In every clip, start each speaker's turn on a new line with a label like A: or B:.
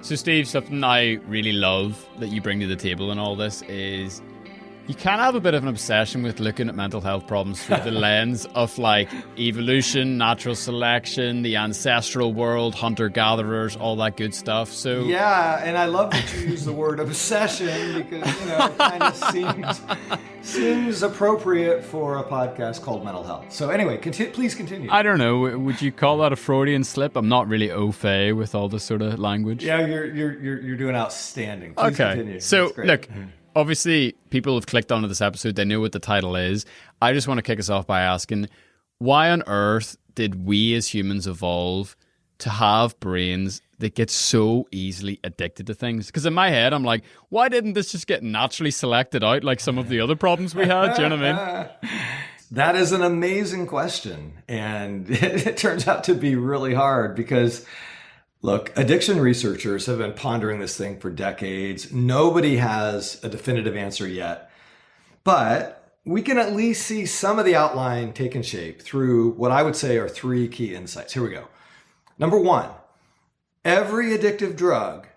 A: So, Steve, something I really love that you bring to the table in all this is you can have a bit of an obsession with looking at mental health problems through the lens of like evolution, natural selection, the ancestral world, hunter-gatherers, all that good stuff. So
B: yeah, and I love that you use the word obsession because, it kind of seems appropriate for a podcast called Mental Health. So anyway, please continue.
A: I don't know. Would you call that a Freudian slip? I'm not really au fait with all this sort of language.
B: Yeah, you're doing outstanding. Please continue.
A: So look. Obviously, people have clicked onto this episode. They know what the title is. I just want to kick us off by asking, why on earth did we as humans evolve to have brains that get so easily addicted to things? Because in my head, I'm like, why didn't this just get naturally selected out like some of the other problems we had? Do you know what I mean?
B: That is an amazing question. And it turns out to be really hard because... Look, addiction researchers have been pondering this thing for decades. Nobody has a definitive answer yet. But we can at least see some of the outline taking shape through what I would say are three key insights. Here we go. Number one, every addictive drug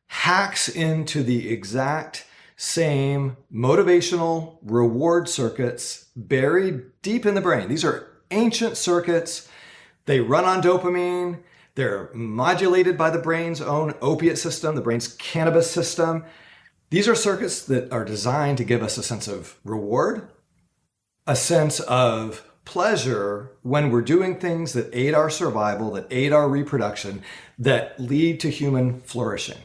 B: hacks into the exact same motivational reward circuits buried deep in the brain. These are ancient circuits. They run on dopamine. They're modulated by the brain's own opiate system, the brain's cannabis system. These are circuits that are designed to give us a sense of reward, a sense of pleasure when we're doing things that aid our survival, that aid our reproduction, that lead to human flourishing.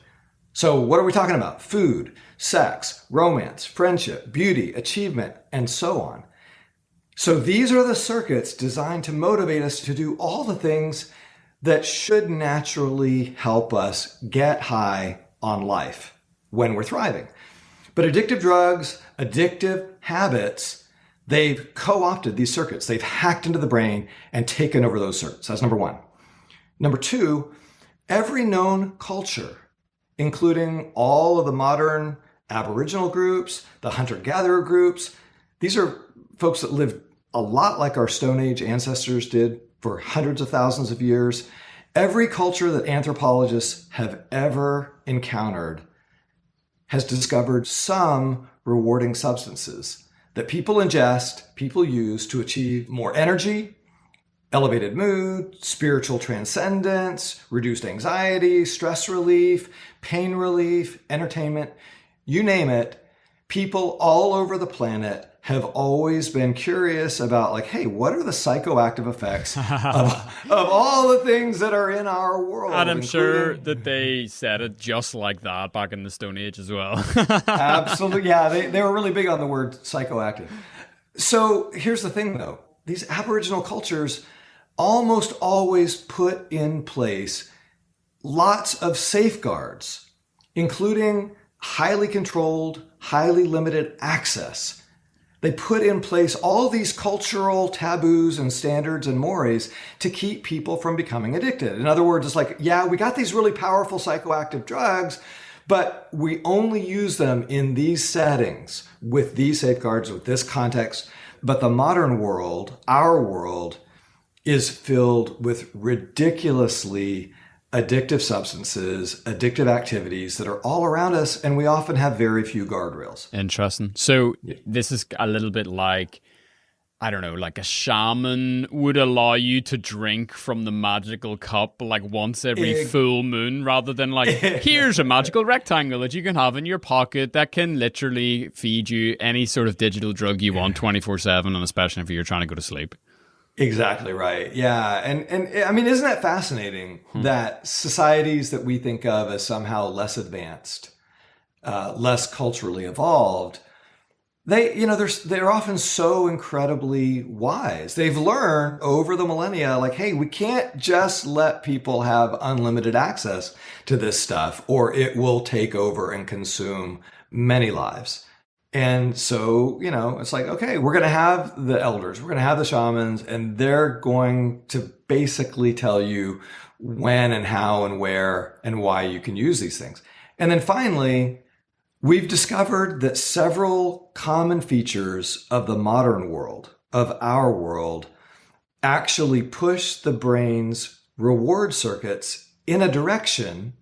B: So what are we talking about? Food, sex, romance, friendship, beauty, achievement, and so on. So these are the circuits designed to motivate us to do all the things that should naturally help us get high on life when we're thriving. But addictive drugs, addictive habits, they've co-opted these circuits. They've hacked into the brain and taken over those circuits. That's number one. Number two, every known culture, including all of the modern Aboriginal groups, the hunter-gatherer groups, these are folks that lived a lot like our Stone Age ancestors did for hundreds of thousands of years. Every culture that anthropologists have ever encountered has discovered some rewarding substances that people ingest, people use to achieve more energy, elevated mood, spiritual transcendence, reduced anxiety, stress relief, pain relief, entertainment, you name it. People all over the planet have always been curious about like, hey, what are the psychoactive effects of all the things that are in our world?
A: And I'm sure that they said it just like that back in the Stone Age as well.
B: Absolutely. Yeah, they were really big on the word psychoactive. So here's the thing, though. These Aboriginal cultures almost always put in place lots of safeguards, including highly controlled, highly limited access. They put in place all these cultural taboos and standards and mores to keep people from becoming addicted. In other words, it's like, yeah, we got these really powerful psychoactive drugs, but we only use them in these settings with these safeguards, with this context. But the modern world, our world, is filled with ridiculously addictive substances, addictive activities that are all around us, and we often have very few guardrails.
A: Interesting. So this is a little bit like, I don't know, like a shaman would allow you to drink from the magical cup like once every full moon, rather than like, here's a magical rectangle that you can have in your pocket that can literally feed you any sort of digital drug you want 24/7, and especially if you're trying to go to sleep.
B: Exactly right. Yeah. And I mean, isn't that fascinating that societies that we think of as somehow less advanced, less culturally evolved, they're often so incredibly wise. They've learned over the millennia, like, hey, we can't just let people have unlimited access to this stuff or it will take over and consume many lives. And so, it's like, okay, we're going to have the elders, we're going to have the shamans, and they're going to basically tell you when and how and where and why you can use these things. And then finally, we've discovered that several common features of the modern world, of our world, actually push the brain's reward circuits in a direction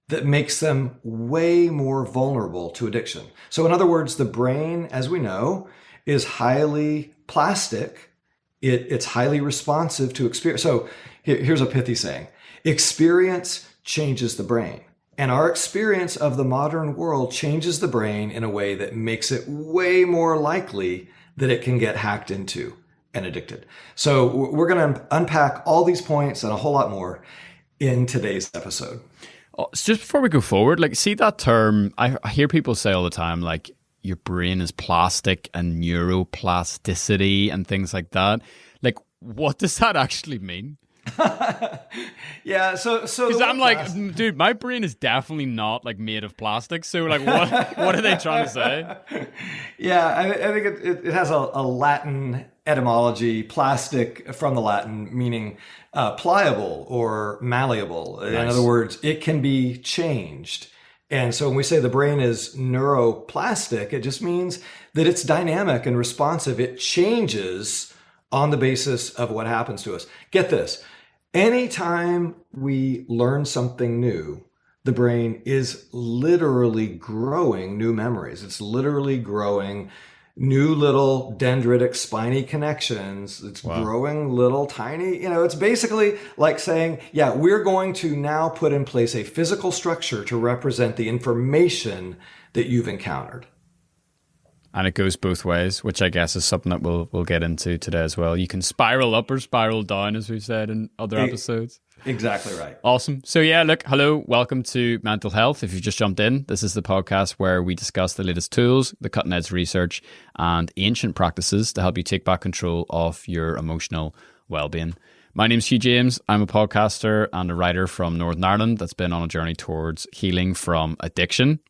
B: that makes them way more vulnerable to addiction. So in other words, the brain, as we know, is highly plastic. It's highly responsive to experience. So here's a pithy saying. Experience changes the brain. And our experience of the modern world changes the brain in a way that makes it way more likely that it can get hacked into and addicted. So we're going to unpack all these points and a whole lot more in today's episode.
A: Just before we go forward, like, see that term, I hear people say all the time, like, your brain is plastic and neuroplasticity and things like that. Like, what does that actually mean?
B: Yeah, so
A: because I'm like, dude, my brain is definitely not like made of plastic. So like, what are they trying to say?
B: Yeah, I think it has a Latin etymology, plastic from the Latin, meaning pliable or malleable. Nice. In other words, it can be changed. And so when we say the brain is neuroplastic, it just means that it's dynamic and responsive. It changes on the basis of what happens to us. Get this. Anytime we learn something new, the brain is literally growing new memories. It's literally growing new little dendritic spiny connections. It's growing little tiny, it's basically like saying, yeah, we're going to now put in place a physical structure to represent the information that you've encountered.
A: And it goes both ways, which I guess is something that we'll get into today as well. You can spiral up or spiral down, as we've said in other episodes.
B: Exactly right.
A: Awesome. So yeah, look, hello, welcome to Mental Health. If you've just jumped in, this is the podcast where we discuss the latest tools, the cutting edge research, and ancient practices to help you take back control of your emotional well-being. My name's Hugh James. I'm a podcaster and a writer from Northern Ireland that's been on a journey towards healing from addiction,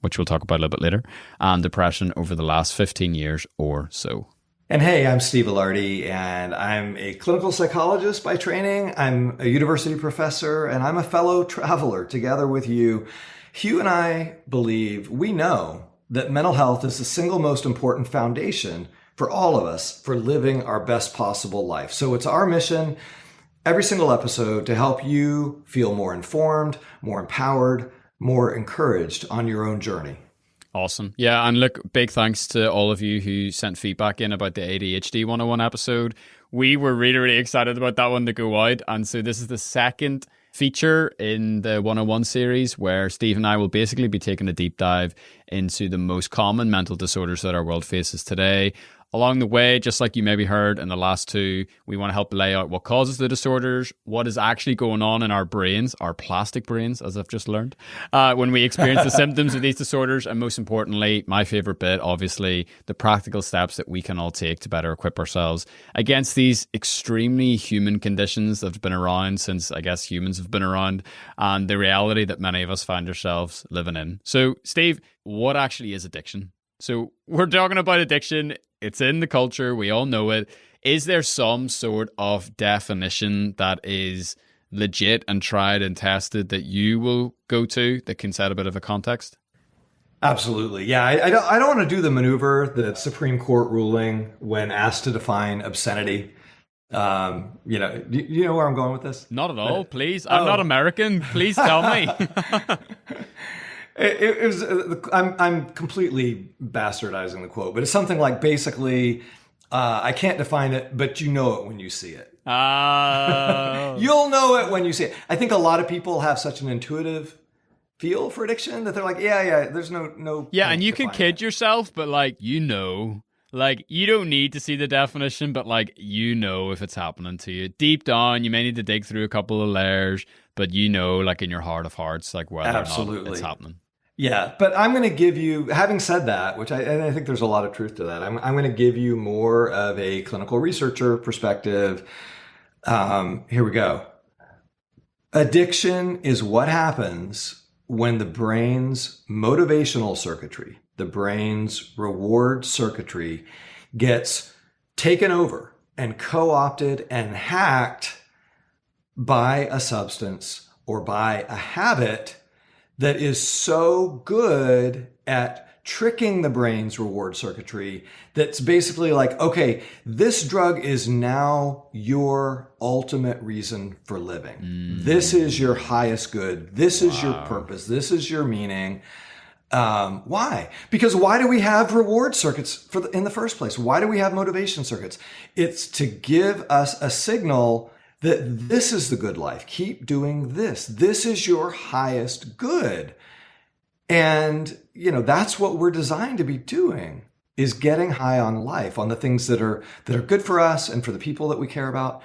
A: which we'll talk about a little bit later, and depression over the last 15 years or so.
B: And hey, I'm Steve Ilardi, and I'm a clinical psychologist by training. I'm a university professor, and I'm a fellow traveler together with you. Hugh and I believe, we know that mental health is the single most important foundation for all of us for living our best possible life. So it's our mission every single episode to help you feel more informed, more empowered, more encouraged on your own journey.
A: Awesome. Yeah, and look, big thanks to all of you who sent feedback in about the ADHD 101 episode. We were really, really excited about that one to go out. And so this is the second feature in the 101 series where Steve and I will basically be taking a deep dive into the most common mental disorders that our world faces today. Along the way, just like you maybe heard in the last two, we want to help lay out what causes the disorders, what is actually going on in our brains, our plastic brains, as I've just learned, when we experience the symptoms of these disorders. And most importantly, my favorite bit, obviously, the practical steps that we can all take to better equip ourselves against these extremely human conditions that have been around since, I guess, humans have been around, and the reality that many of us find ourselves living in. So, Steve, what actually is addiction? So we're talking about addiction. It's in the culture. We all know it. Is there some sort of definition that is legit and tried and tested that you will go to that can set a bit of a context?
B: Absolutely. Yeah. I don't want to do the maneuver, the Supreme Court ruling when asked to define obscenity. Do you know where I'm going with this?
A: Not at all. Please. I'm not American. Please tell me.
B: It was. I'm completely bastardizing the quote, but it's something like basically, I can't define it, but you know it when you see it. You'll know it when you see it. I think a lot of people have such an intuitive feel for addiction that they're like, yeah. There's no.
A: Yeah, and you can kid yourself, but like you don't need to see the definition, but like if it's happening to you deep down. You may need to dig through a couple of layers, but like in your heart of hearts, like whether or not it's happening.
B: Yeah, but I'm going to give you, having said that, which I think there's a lot of truth to that, I'm going to give you more of a clinical researcher perspective. Here we go. Addiction is what happens when the brain's motivational circuitry, the brain's reward circuitry, gets taken over and co-opted and hacked by a substance or by a habit that is so good at tricking the brain's reward circuitry that's basically like, okay, this drug is now your ultimate reason for living. This is your highest good. This is your purpose. This is your meaning. Why? Because why do we have reward circuits in the first place? Why do we have motivation circuits? It's to give us a signal that this is the good life. Keep doing this. This is your highest good. And, that's what we're designed to be doing, is getting high on life, on the things that are good for us and for the people that we care about.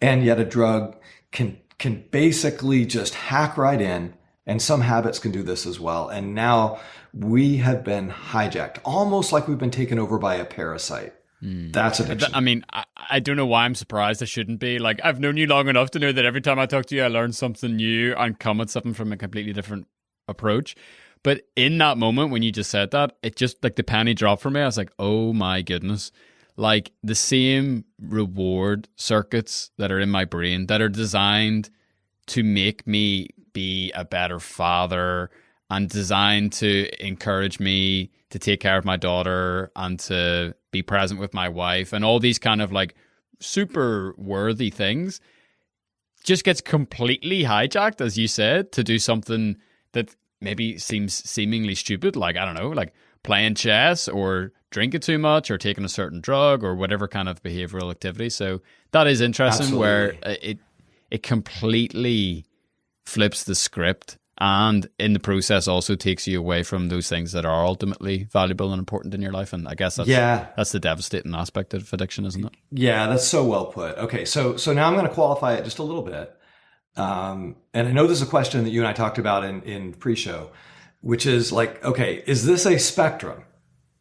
B: And yet a drug can basically just hack right in, and some habits can do this as well. And now we have been hijacked, almost like we've been taken over by a parasite. That's addiction.
A: I mean, I don't know why I'm surprised. I shouldn't be. Like, I've known you long enough to know that every time I talk to you, I learn something new and come at something from a completely different approach. But in that moment when you just said that, it just, like, the penny dropped for me. I was like, oh my goodness. Like, the same reward circuits that are in my brain that are designed to make me be a better father and designed to encourage me to take care of my daughter and to be present with my wife and all these kind of, like, super worthy things just gets completely hijacked, as you said, to do something that maybe seems seemingly stupid, like, I don't know, like playing chess or drinking too much or taking a certain drug or whatever kind of behavioral activity. So that is interesting. Absolutely. Where it completely flips the script and in the process also takes you away from those things that are ultimately valuable and important in your life. And I guess that's the devastating aspect of addiction, isn't it?
B: Yeah, that's so well put. Okay, so now I'm going to qualify it just a little bit. And I know this is a question that you and I talked about in pre-show, which is like, okay, is this a spectrum,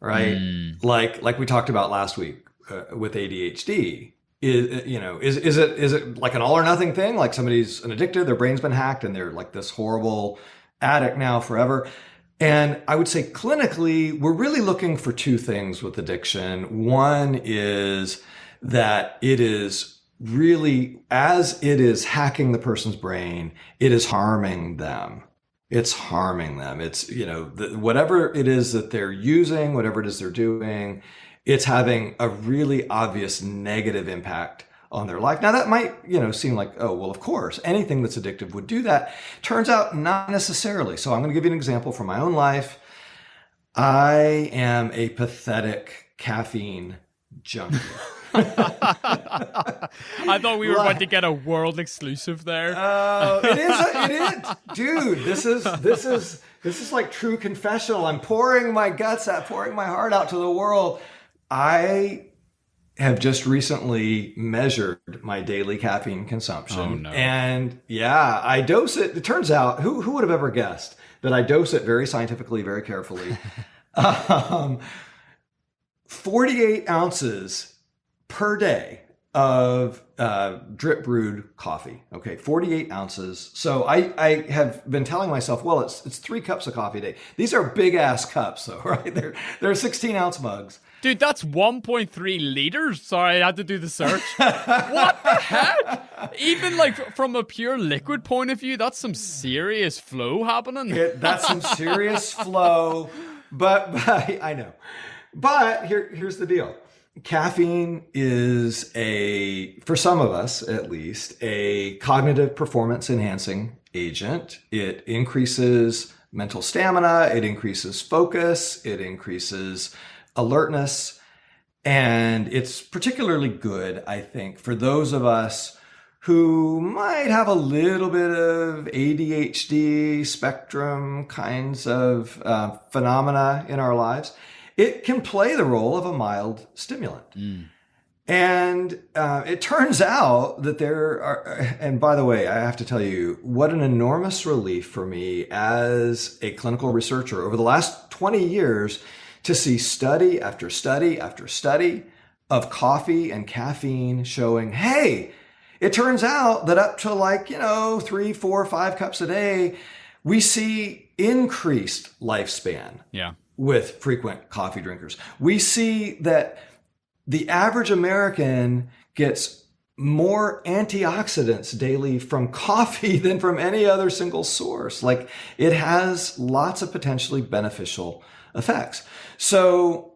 B: right? Like we talked about last week with ADHD. Is it like an all or nothing thing? Like somebody's an addicted, their brain's been hacked, and they're like this horrible addict now forever. And I would say clinically, we're really looking for two things with addiction. One is that it is really, as it is hacking the person's brain, it is harming them. It's harming them. It's, whatever it is that they're using, whatever it is they're doing, it's having a really obvious negative impact on their life. Now that might, seem like, oh, well, of course, anything that's addictive would do that. Turns out not necessarily. So I'm going to give you an example from my own life. I am a pathetic caffeine junkie.
A: I thought we were about to get a world exclusive there.
B: It is, dude. This is like true confessional. I'm pouring my guts out, pouring my heart out to the world. I have just recently measured my daily caffeine consumption.
A: Oh, no.
B: And yeah, I dose it. It turns out, who would have ever guessed that I dose it very scientifically, very carefully. 48 ounces per day of drip brewed coffee. Okay, 48 ounces. So I have been telling myself, well, it's 3 cups of coffee a day. These are big ass cups though, right? They're 16 ounce mugs.
A: Dude, that's 1.3 liters. Sorry, I had to do the search. What the heck? Even like from a pure liquid point of view, that's some serious flow happening.
B: That's some serious flow. But I know. But here's the deal. Caffeine is for some of us at least, a cognitive performance enhancing agent. It increases mental stamina. It increases focus. It increases alertness. And it's particularly good, I think, for those of us who might have a little bit of ADHD spectrum kinds of phenomena in our lives. It can play the role of a mild stimulant. And it turns out that there are, and by the way, I have to tell you, what an enormous relief for me as a clinical researcher over the last 20 years to see study after study after study of coffee and caffeine showing, hey, it turns out that up to 3, 4, 5 cups a day, we see increased lifespan.
A: Yeah.
B: With frequent coffee drinkers. We see that the average American gets more antioxidants daily from coffee than from any other single source. Like, it has lots of potentially beneficial effects. So,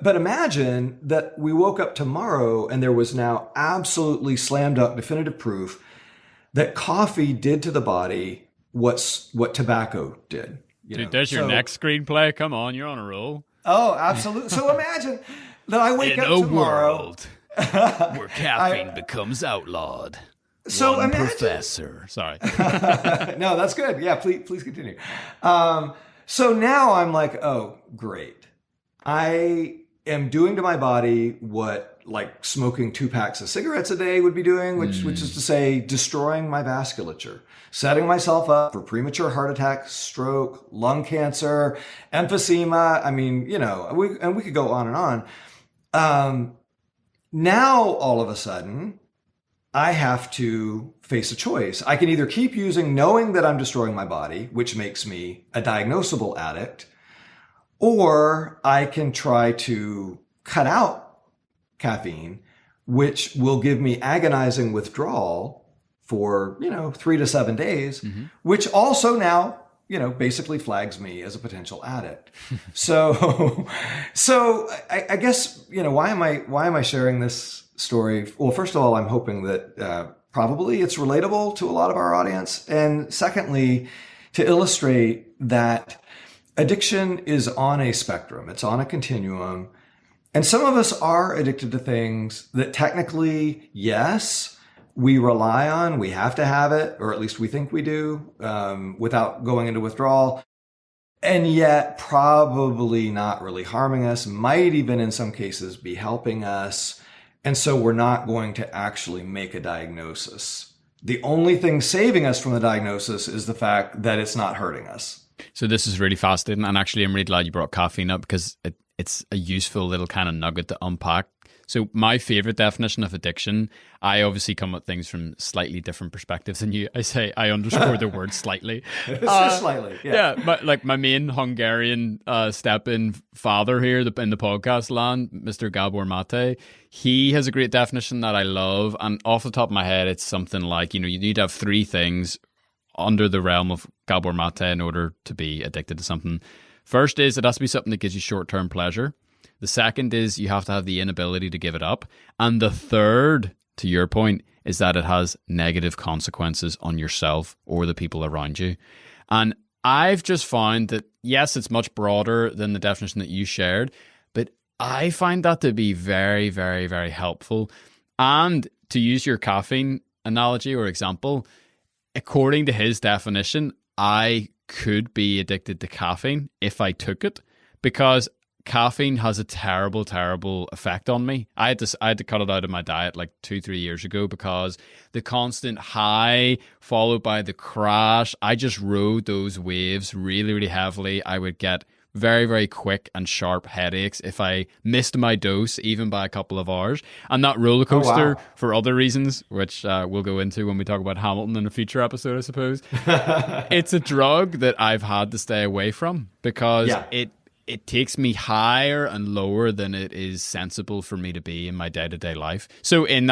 B: but imagine that we woke up tomorrow and there was now absolutely slam dunk definitive proof that coffee did to the body what tobacco did.
A: Dude, there's your next screenplay. Come on, you're on a roll.
B: Oh, absolutely. So imagine that I wake up tomorrow.
A: World where caffeine becomes outlawed.
B: So
A: One
B: imagine,
A: professor. Sorry.
B: No, that's good. Yeah, please continue. So now I'm like, oh, great. I am doing to my body what like smoking 2 packs of cigarettes a day would be doing, which is to say destroying my vasculature, setting myself up for premature heart attack, stroke, lung cancer, emphysema. I mean, we could go on and on. Now all of a sudden, I have to face a choice. I can either keep using knowing that I'm destroying my body, which makes me a diagnosable addict, or I can try to cut out caffeine, which will give me agonizing withdrawal for, 3 to 7 days, which also now, basically flags me as a potential addict. So I guess, why am I sharing this story? Well, first of all, I'm hoping that probably it's relatable to a lot of our audience. And secondly, to illustrate that addiction is on a spectrum. It's on a continuum. And some of us are addicted to things that technically, yes, we rely on, we have to have it, or at least we think we do, without going into withdrawal. And yet probably not really harming us, might even in some cases be helping us. And so we're not going to actually make a diagnosis. The only thing saving us from the diagnosis is the fact that it's not hurting us.
A: So this is really fascinating. And actually, I'm really glad you brought caffeine up because it's a useful little kind of nugget to unpack. So my favorite definition of addiction, I obviously come at things from slightly different perspectives than you. I underscore the word slightly.
B: Just slightly, yeah.
A: But like my main Hungarian step-in father here in the podcast land, Mr. Gabor Mate, he has a great definition that I love. And off the top of my head, it's something like, you need to have 3 things under the realm of Gabor Mate in order to be addicted to something. First is it has to be something that gives you short-term pleasure. The second is you have to have the inability to give it up. And the third, to your point, is that it has negative consequences on yourself or the people around you. And I've just found that, yes, it's much broader than the definition that you shared, but I find that to be very, very, very helpful. And to use your caffeine analogy or example, according to his definition, I could be addicted to caffeine if I took it, because caffeine has a terrible, terrible effect on me. I had to cut it out of my diet like 2-3 years ago because the constant high followed by the crash, I just rode those waves really, really heavily. I would get very, very quick and sharp headaches if I missed my dose, even by a couple of hours. And that roller coaster, for other reasons, which we'll go into when we talk about Hamilton in a future episode, I suppose. It's a drug that I've had to stay away from because it takes me higher and lower than it is sensible for me to be in my day-to-day life. So in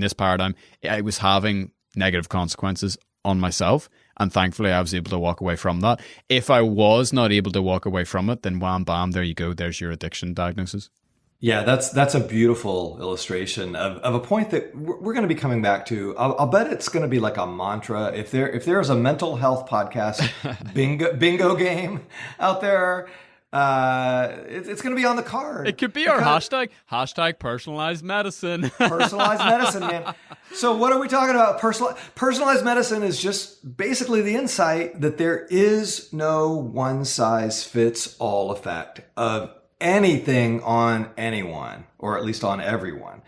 A: this paradigm, I was having negative consequences on myself. And thankfully, I was able to walk away from that. If I was not able to walk away from it, then wham, bam, there you go. There's your addiction diagnosis.
B: Yeah, that's a beautiful illustration of a point that we're going to be coming back to. I'll bet it's going to be like a mantra. If there's a mental health podcast bingo game out there, it's going to be on the card.
A: It could be our hashtag personalized medicine.
B: Personalized medicine, man. So what are we talking about? Personalized medicine is just basically the insight that there is no one size fits all effect of anything on anyone, or at least on everyone.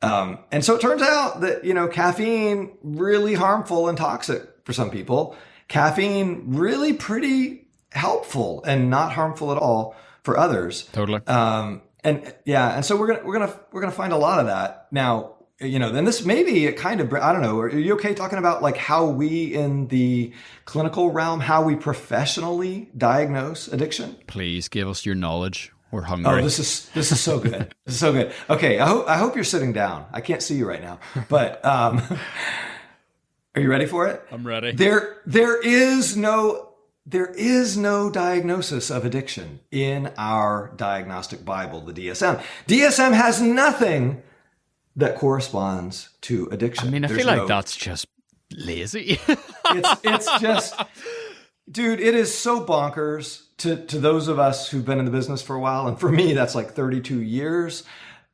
B: And so it turns out that, caffeine really harmful and toxic for some people. Caffeine really pretty helpful and not harmful at all for others.
A: Totally.
B: And so we're gonna find a lot of that now. Then this may be a kind of, I don't know. Are you okay talking about like how we in the clinical realm, how we professionally diagnose addiction?
A: Please give us your knowledge. We're hungry.
B: Oh, this is so good. This is so good. Okay, I hope you're sitting down. I can't see you right now, but are you ready for it?
A: I'm ready.
B: There is no there is no diagnosis of addiction in our diagnostic Bible, the DSM. DSM has nothing that corresponds to addiction.
A: I mean, I feel like that's just lazy.
B: It's just, dude, it is so bonkers to those of us who've been in the business for a while. And for me, that's like 32 years.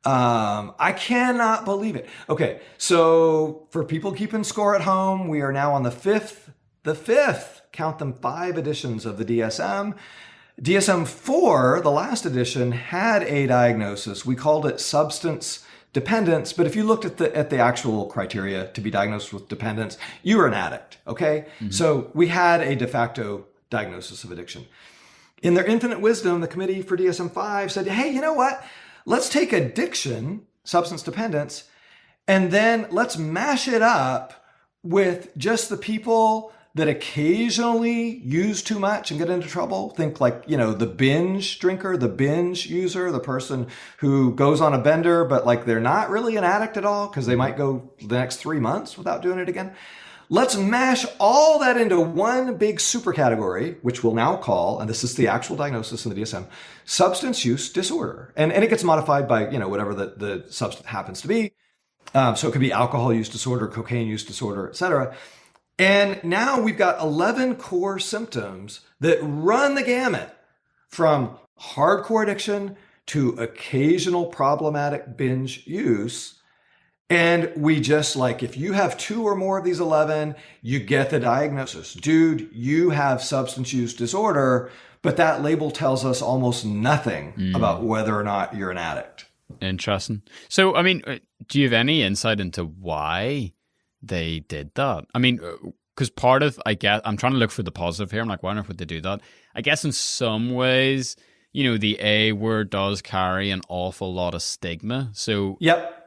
B: I cannot believe it. Okay. So for people keeping score at home, we are now on the fifth, count them, 5 editions of the DSM. DSM-4, the last edition, had a diagnosis. We called it substance dependence, but if you looked at the actual criteria to be diagnosed with dependence, you were an addict, okay? Mm-hmm. So we had a de facto diagnosis of addiction. In their infinite wisdom, the committee for DSM-5 said, hey, you know what? Let's take addiction, substance dependence, and then let's mash it up with just the people that occasionally use too much and get into trouble. Think like, the binge drinker, the binge user, the person who goes on a bender, but like they're not really an addict at all because they might go the next 3 months without doing it again. Let's mash all that into one big super category, which we'll now call, and this is the actual diagnosis in the DSM, substance use disorder. And it gets modified by, whatever the substance happens to be. So it could be alcohol use disorder, cocaine use disorder, et cetera. And now we've got 11 core symptoms that run the gamut from hardcore addiction to occasional problematic binge use. And we just if you have 2 or more of these 11, you get the diagnosis. Dude, you have substance use disorder, but that label tells us almost nothing about whether or not you're an addict.
A: Interesting. So, I mean, do you have any insight into why they did that? I mean, because part of, I'm trying to look for the positive here. I'm like, why not would they do that? I guess in some ways, the A word does carry an awful lot of stigma. So,
B: yep.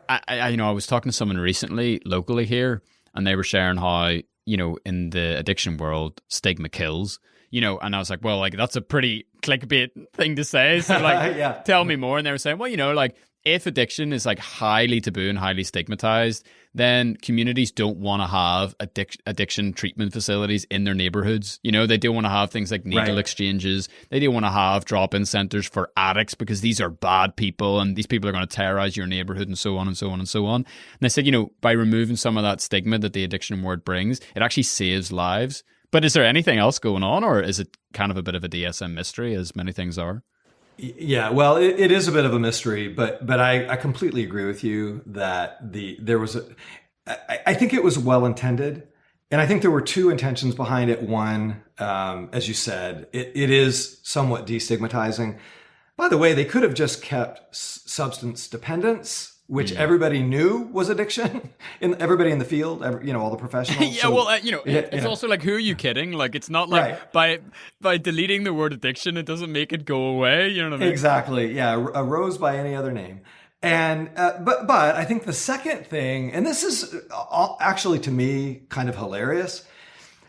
A: I was talking to someone recently, locally here, and they were sharing how, in the addiction world, stigma kills. And I was like, well, that's a pretty clickbait thing to say. So
B: yeah.
A: Tell me more. And they were saying, well, if addiction is highly taboo and highly stigmatized, then communities don't want to have addiction treatment facilities in their neighborhoods. They don't want to have things like needle exchanges. They don't want to have drop-in centers for addicts because these are bad people and these people are going to terrorize your neighborhood and so on and so on and so on. And they said, by removing some of that stigma that the addiction word brings, it actually saves lives. But is there anything else going on, or is it kind of a bit of a DSM mystery, as many things are?
B: Yeah, well, it is a bit of a mystery, but I completely agree with you that I think it was well intended, and I think there were 2 intentions behind it. One, as you said, it is somewhat destigmatizing. By the way, they could have just kept substance dependence, which everybody knew was addiction, everybody in the field, all the professionals.
A: It's also who are you kidding? It's not by deleting the word addiction, it doesn't make it go away. You know what I mean?
B: Exactly. Yeah, a rose by any other name. And but I think the second thing, and this is actually to me kind of hilarious,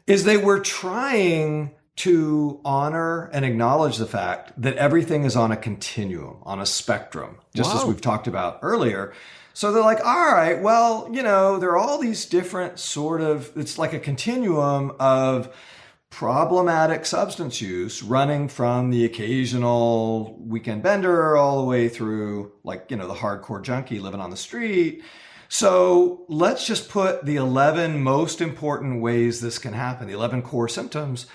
B: is they were trying to honor and acknowledge the fact that everything is on a continuum, on a spectrum, just as we've talked about earlier. So they're like, all right, well, there are all these different it's like a continuum of problematic substance use running from the occasional weekend bender all the way through the hardcore junkie living on the street. So let's just put the 11 most important ways this can happen, the 11 core symptoms,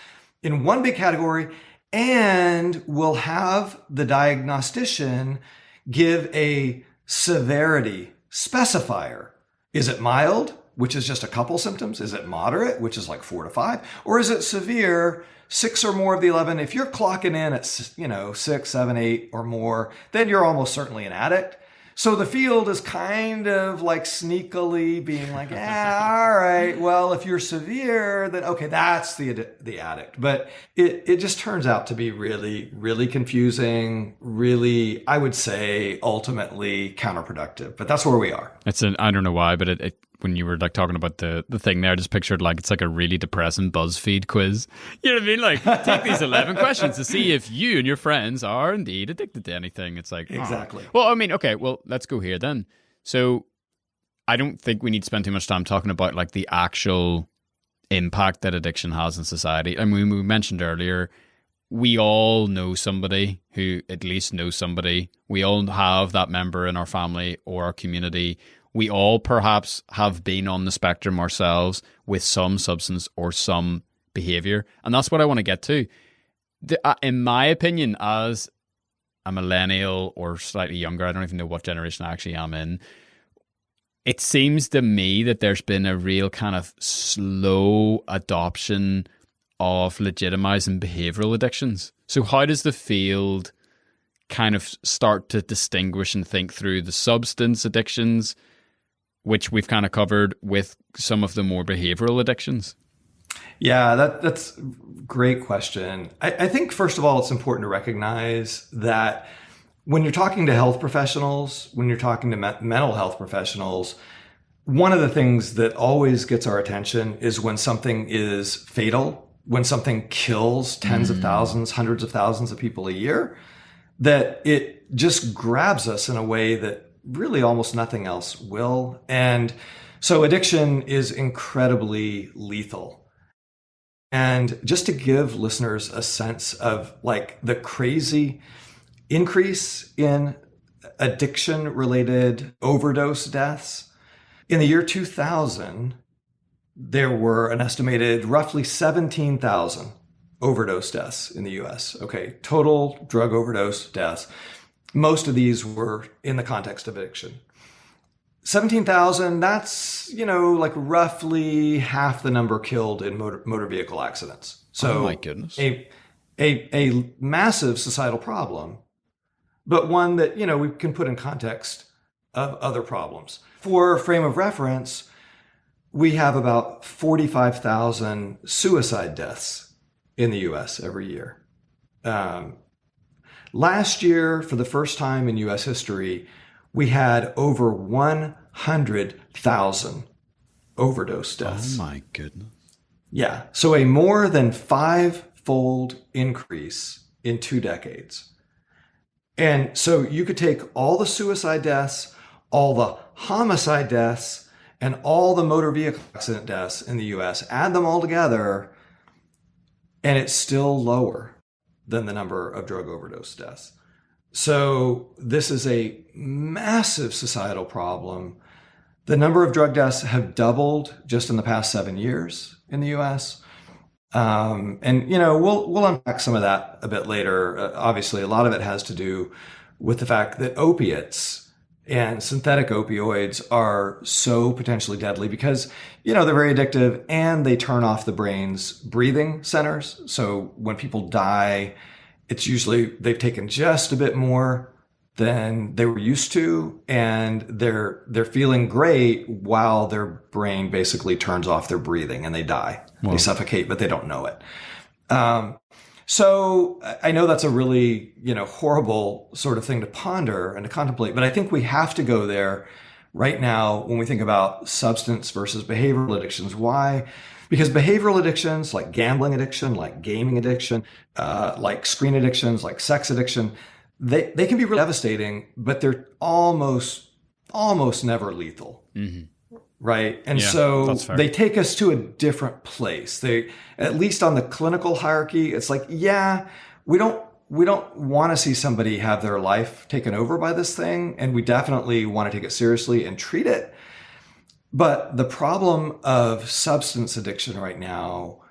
B: in one big category, and we'll have the diagnostician give a severity specifier. Is it mild, which is just a couple symptoms? Is it moderate, which is 4 to 5? Or is it severe, 6 or more of the 11? If you're clocking in at 6, 7, 8 or more, then you're almost certainly an addict. So the field is kind of sneakily being all right, well, if you're severe, then okay, that's the addict. But it just turns out to be really, really confusing, really, I would say, ultimately counterproductive. But that's where we are.
A: I don't know why, but it when you were talking about the thing there, I just pictured it's a really depressing BuzzFeed quiz. You know what I mean? Take these 11 questions to see if you and your friends are indeed addicted to anything. It's
B: exactly.
A: Well, I mean, okay, well, let's go here then. So I don't think we need to spend too much time talking about the actual impact that addiction has in society. I mean, we mentioned earlier, we all know somebody who at least knows somebody. We all have that member in our family or our community. We all perhaps have been on the spectrum ourselves with some substance or some behavior. And that's what I want to get to. In my opinion, as a millennial or slightly younger, I don't even know what generation I actually am in, it seems to me that there's been a real kind of slow adoption of legitimizing behavioral addictions. So how does the field kind of start to distinguish and think through the substance addictions, which we've kind of covered, with some of the more behavioral addictions?
B: Yeah, that's a great question. I think, first of all, it's important to recognize that when you're talking to health professionals, when you're talking to mental health professionals, one of the things that always gets our attention is when something is fatal, when something kills tens of thousands, hundreds of thousands of people a year, that it just grabs us in a way that really almost nothing else will. And so addiction is incredibly lethal. And just to give listeners a sense of like the crazy increase in addiction-related overdose deaths, in the year 2000, there were an estimated roughly 17,000 overdose deaths in the US. Okay, total drug overdose deaths. Most of these were in the context of addiction. 17,000, that's, like roughly half the number killed in motor vehicle accidents. So
A: oh my goodness.
B: A massive societal problem, but one that, we can put in context of other problems. For frame of reference, we have about 45,000 suicide deaths in the US every year. Last year, for the first time in US history, we had over 100,000 overdose deaths.
A: Oh my goodness.
B: Yeah. So a more than 5-fold increase in 2 decades. And so you could take all the suicide deaths, all the homicide deaths, and all the motor vehicle accident deaths in the US, add them all together, and it's still lower than the number of drug overdose deaths. So this is a massive societal problem. The number of drug deaths have doubled just in the past 7 years in the US. And, we'll unpack some of that a bit later. Obviously, a lot of it has to do with the fact that opiates and synthetic opioids are so potentially deadly because, they're very addictive and they turn off the brain's breathing centers. So when people die, it's usually they've taken just a bit more than they were used to, and they're feeling great while their brain basically turns off their breathing and they die. Wow. They suffocate, but they don't know it. So I know that's a really, horrible sort of thing to ponder and to contemplate, but I think we have to go there right now when we think about substance versus behavioral addictions. Why? Because behavioral addictions like gambling addiction, like gaming addiction, like screen addictions, like sex addiction, they can be really devastating, but they're almost never lethal. Mm-hmm. Right. And so they take us to a different place. They, at least on the clinical hierarchy, it's like, yeah, we don't want to see somebody have their life taken over by this thing. And we definitely want to take it seriously and treat it. But the problem of substance addiction right now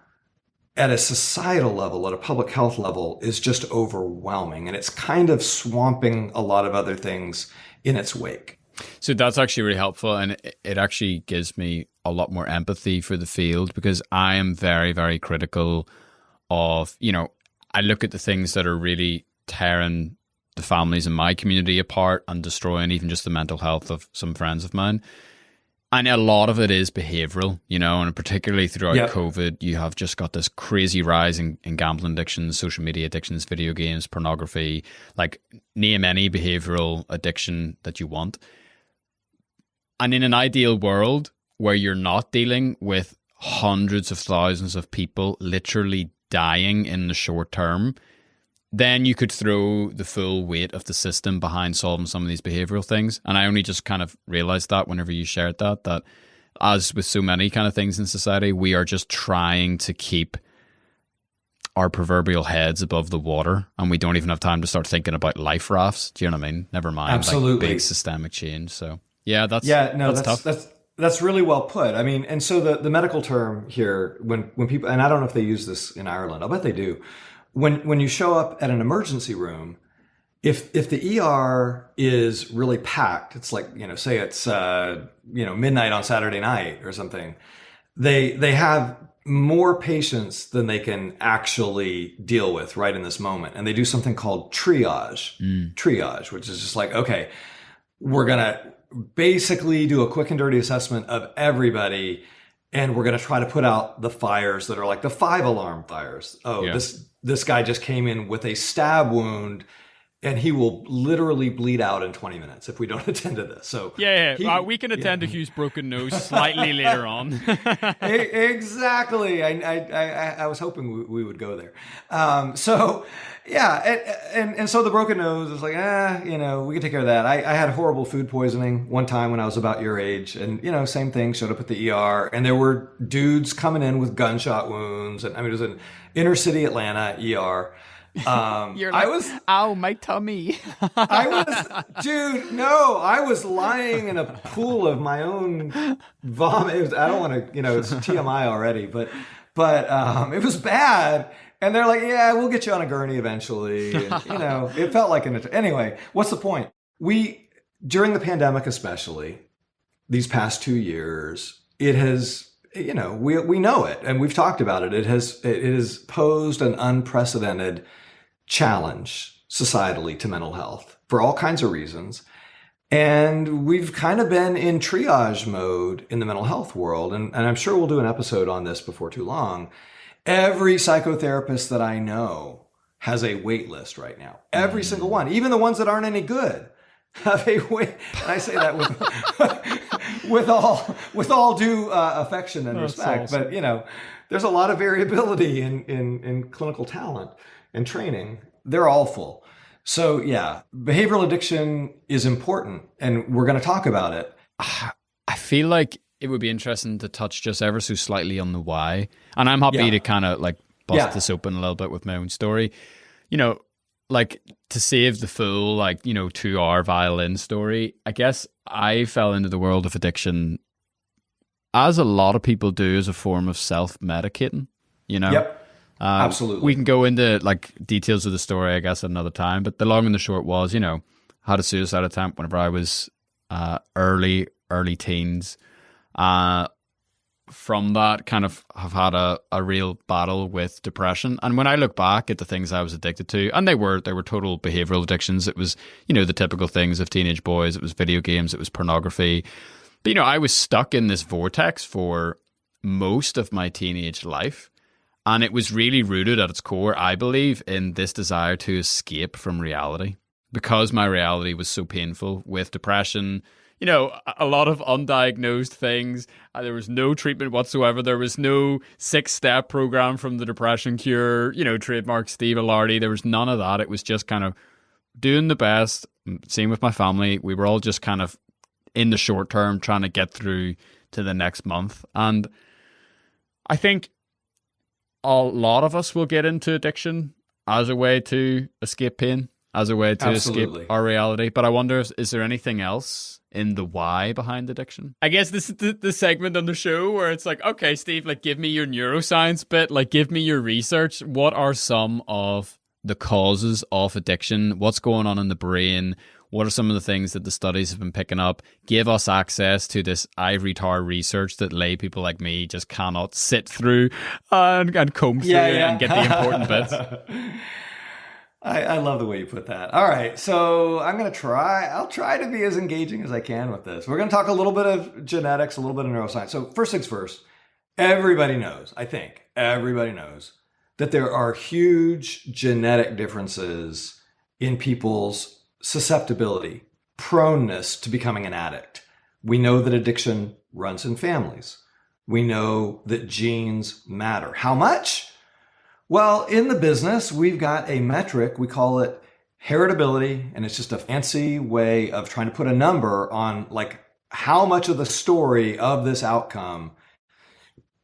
B: at a societal level, at a public health level, is just overwhelming. And it's kind of swamping a lot of other things in its wake.
A: So that's actually really helpful, and it actually gives me a lot more empathy for the field, because I am very, very critical of, I look at the things that are really tearing the families in my community apart and destroying even just the mental health of some friends of mine. And a lot of it is behavioral, and particularly throughout COVID, you have just got this crazy rise in gambling addictions, social media addictions, video games, pornography, like name any behavioral addiction that you want. And in an ideal world where you're not dealing with hundreds of thousands of people literally dying in the short term, then you could throw the full weight of the system behind solving some of these behavioral things. And I only just kind of realized that whenever you shared that as with so many kind of things in society, we are just trying to keep our proverbial heads above the water, and we don't even have time to start thinking about life rafts. Do you know what I mean? Never mind,
B: absolutely,
A: like big systemic change. So that's tough.
B: That's really well put. I mean, and so the medical term here, when people, and I don't know if they use this in Ireland, I'll bet they do. When you show up at an emergency room, if the ER is really packed, it's like, say it's midnight on Saturday night or something, they have more patients than they can actually deal with right in this moment, and they do something called triage, which is just like, okay, we're gonna basically do a quick and dirty assessment of everybody, and we're going to try to put out the fires that are like the 5-alarm fires. This guy just came in with a stab wound, and he will literally bleed out in 20 minutes if we don't attend to this. So
A: we can attend to Hugh's broken nose slightly later on.
B: Exactly. I was hoping we would go there. And so the broken nose is like, we can take care of that. I had horrible food poisoning one time when I was about your age, and same thing, showed up at the ER, and there were dudes coming in with gunshot wounds, and I mean, it was an inner city Atlanta ER.
A: You're like, ow, my tummy.
B: I was lying in a pool of my own vomit. I don't want to, it's TMI already, but it was bad. And they're like, yeah, we'll get you on a gurney eventually. And, it felt like anyway, what's the point? During the pandemic, especially these past 2 years, it has, we know it, and we've talked about it. It has posed an unprecedented challenge societally to mental health for all kinds of reasons. And we've kind of been in triage mode in the mental health world. And I'm sure we'll do an episode on this before too long. Every psychotherapist that I know has a wait list right now. Every single one, even the ones that aren't any good, have a wait. And I say that with all due affection and respect. Awesome. But there's a lot of variability in clinical talent and training. They're all full. So behavioral addiction is important, and we're going to talk about it.
A: I feel like it would be interesting to touch just ever so slightly on the why. And I'm happy to kind of like bust this open a little bit with my own story. Like to save the full 2-hour violin story, I guess I fell into the world of addiction, as a lot of people do, as a form of self-medicating,
B: Yep. Absolutely.
A: We can go into like details of the story, I guess, another time. But the long and the short was, had a suicide attempt whenever I was early teens. From that, kind of have had a real battle with depression. And when I look back at the things I was addicted to, and they were total behavioral addictions. It was, the typical things of teenage boys. It was video games. It was pornography. But, I was stuck in this vortex for most of my teenage life. And it was really rooted at its core, I believe, in this desire to escape from reality. Because my reality was so painful with depression, a lot of undiagnosed things. There was no treatment whatsoever. There was no 6-step program from the depression cure, trademark Steve Alardi. There was none of that. It was just kind of doing the best. Same with my family. We were all just kind of in the short term trying to get through to the next month. And I think a lot of us will get into addiction as a way to escape pain, as a way to escape our reality. But I wonder, is there anything else in the why behind addiction? I guess this is the segment on the show where it's like, okay, Steve, like give me your neuroscience bit, like give me your research. What are some of the causes of addiction? What's going on in the brain? What are some of the things that the studies have been picking up? Give us access to this ivory tower research that lay people like me just cannot sit through and comb through and get the important bits.
B: I love the way you put that. All right, so I'll try to be as engaging as I can with this. We're going to talk a little bit of genetics, a little bit of neuroscience. So first things first, everybody knows that there are huge genetic differences in people's susceptibility, proneness to becoming an addict. We know that addiction runs in families. We know that genes matter. How much? Well, in the business, we've got a metric. We call it heritability, and it's just a fancy way of trying to put a number on like how much of the story of this outcome,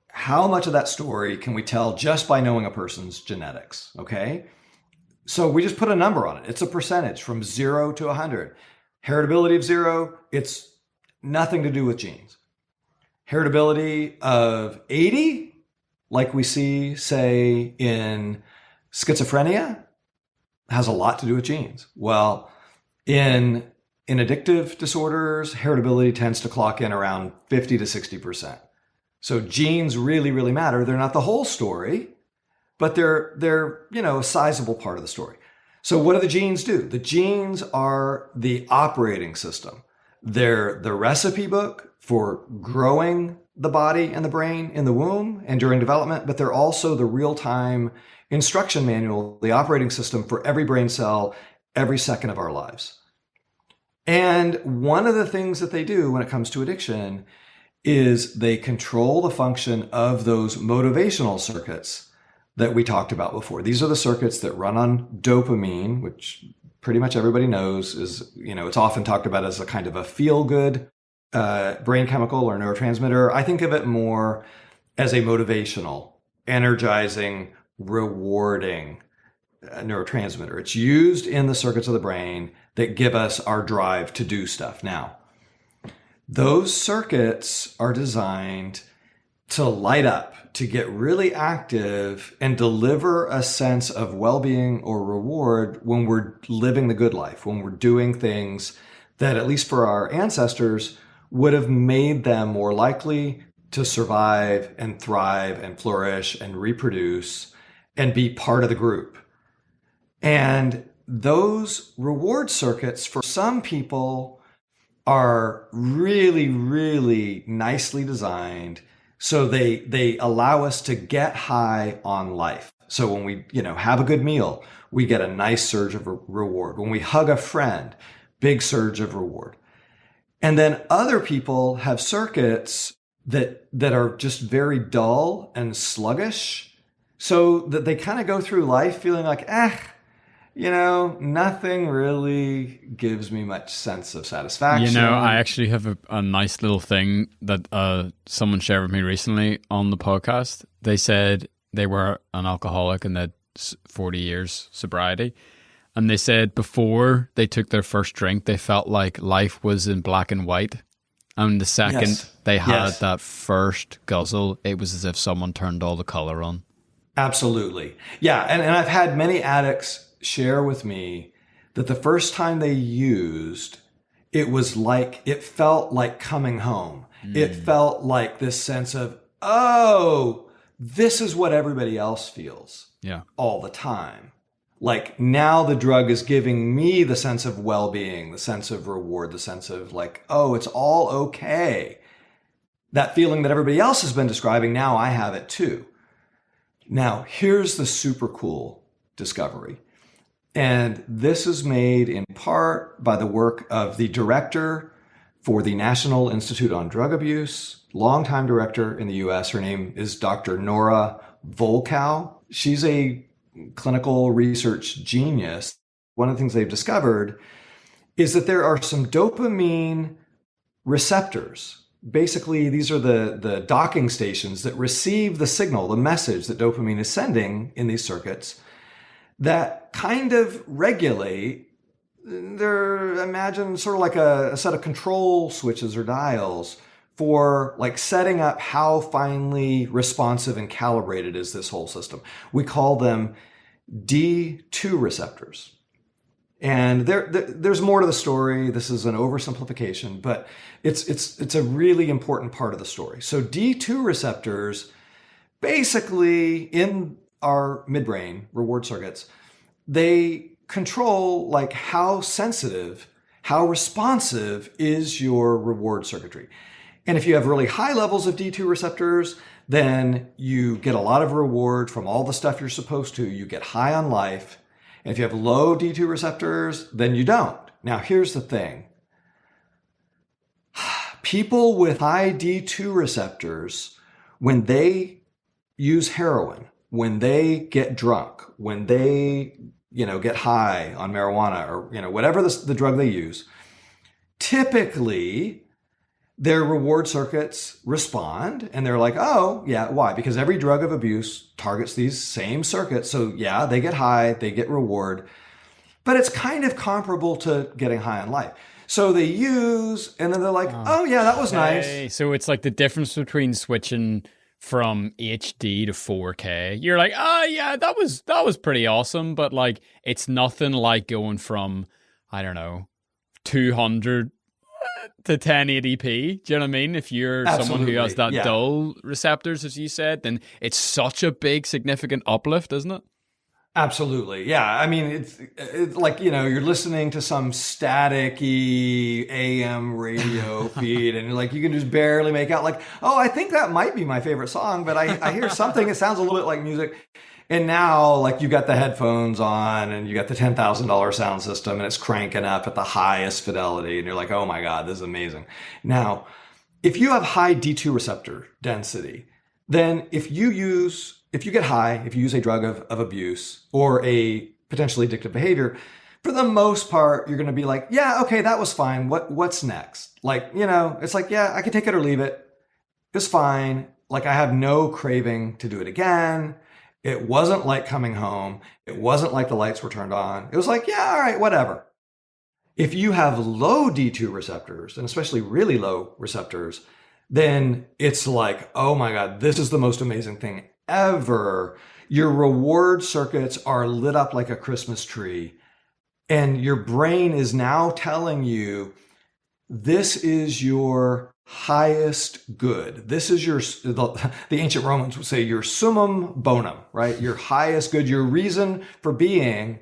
B: how much of that story can we tell just by knowing a person's genetics? Okay. So we just put a number on it. It's a percentage from 0 to 100. Heritability of 0, it's nothing to do with genes. Heritability of 80, like we see, say, in schizophrenia, has a lot to do with genes. Well, in addictive disorders, heritability tends to clock in around 50 to 60%. So genes really, really matter. They're not the whole story, but they're a sizable part of the story. So what do the genes do? The genes are the operating system. They're the recipe book for growing the body and the brain in the womb and during development, but they're also the real-time instruction manual, the operating system for every brain cell, every second of our lives. And one of the things that they do when it comes to addiction is they control the function of those motivational circuits that we talked about before. These are the circuits that run on dopamine, which pretty much everybody knows is, it's often talked about as a kind of a feel-good brain chemical or neurotransmitter. I think of it more as a motivational, energizing, rewarding neurotransmitter. It's used in the circuits of the brain that give us our drive to do stuff. Now, those circuits are designed to light up, to get really active and deliver a sense of well-being or reward when we're living the good life, when we're doing things that, at least for our ancestors, would have made them more likely to survive and thrive and flourish and reproduce and be part of the group. And those reward circuits for some people are really, really nicely designed. So they allow us to get high on life. So when we, have a good meal, we get a nice surge of reward. When we hug a friend, big surge of reward. And then other people have circuits that are just very dull and sluggish, so that they kind of go through life feeling like, nothing really gives me much sense of satisfaction.
A: I actually have a nice little thing that someone shared with me recently on the podcast. They said they were an alcoholic and they had 40 years sobriety. And they said before they took their first drink, they felt like life was in black and white. And the second they had that first guzzle, it was as if someone turned all the color on.
B: Absolutely. Yeah. And I've had many addicts share with me that the first time they used, it felt like coming home. It felt like this sense of, this is what everybody else feels all the time. Like, now the drug is giving me the sense of well-being, the sense of reward, the sense of like, it's all okay. That feeling that everybody else has been describing, now I have it too. Now, here's the super cool discovery. And this is made in part by the work of the director for the National Institute on Drug Abuse, longtime director in the US. Her name is Dr. Nora Volkow. She's a clinical research genius. One of the things they've discovered is that there are some dopamine receptors. Basically, these are the docking stations that receive the signal, the message that dopamine is sending in these circuits, that kind of regulate. Imagine sort of like a set of control switches or dials for like setting up how finely responsive and calibrated is this whole system. We call them D2 receptors. And there's more to the story. This is an oversimplification, but it's a really important part of the story. So D2 receptors, basically in our midbrain reward circuits, they control like how sensitive, how responsive is your reward circuitry. And if you have really high levels of D2 receptors, then you get a lot of reward from all the stuff you're supposed to. You get high on life. And if you have low D2 receptors, then you don't. Now, here's the thing. People with high D2 receptors, when they use heroin, when they get drunk, when they, get high on marijuana or, whatever the drug they use, typically their reward circuits respond, and they're like, oh, yeah, why? Because every drug of abuse targets these same circuits. So yeah, they get high, they get reward, but it's kind of comparable to getting high on life. So they use, and then they're like, oh yeah, that was nice.
A: So it's like the difference between switching from HD to 4K. You're like, oh yeah, that was pretty awesome, but like it's nothing like going from, I don't know, 200 to 1080p. Do you know what I mean? If you're someone who has that dull receptors, as you said, then it's such a big, significant uplift, isn't it?
B: Absolutely. Yeah. I mean, it's like, you're listening to some staticky AM radio feed, and like, you can just barely make out like, oh, I think that might be my favorite song, but I hear something, it sounds a little bit like music. And now, like, you got the headphones on and you got the $10,000 sound system, and it's cranking up at the highest fidelity. And you're like, oh my God, this is amazing. Now, if you have high D2 receptor density, then if you get high, if you use a drug of abuse or a potentially addictive behavior, for the most part, you're going to be like, yeah, okay, that was fine. What's next? Like, it's like, yeah, I can take it or leave it. It's fine. Like, I have no craving to do it again. It wasn't like coming home. It wasn't like the lights were turned on. It was like, yeah, all right, whatever. If you have low D2 receptors, and especially really low receptors, then it's like, oh my God, this is the most amazing thing ever. Your reward circuits are lit up like a Christmas tree, and your brain is now telling you, this is your highest good. This is the ancient Romans would say your summum bonum, right? Your highest good, your reason for being.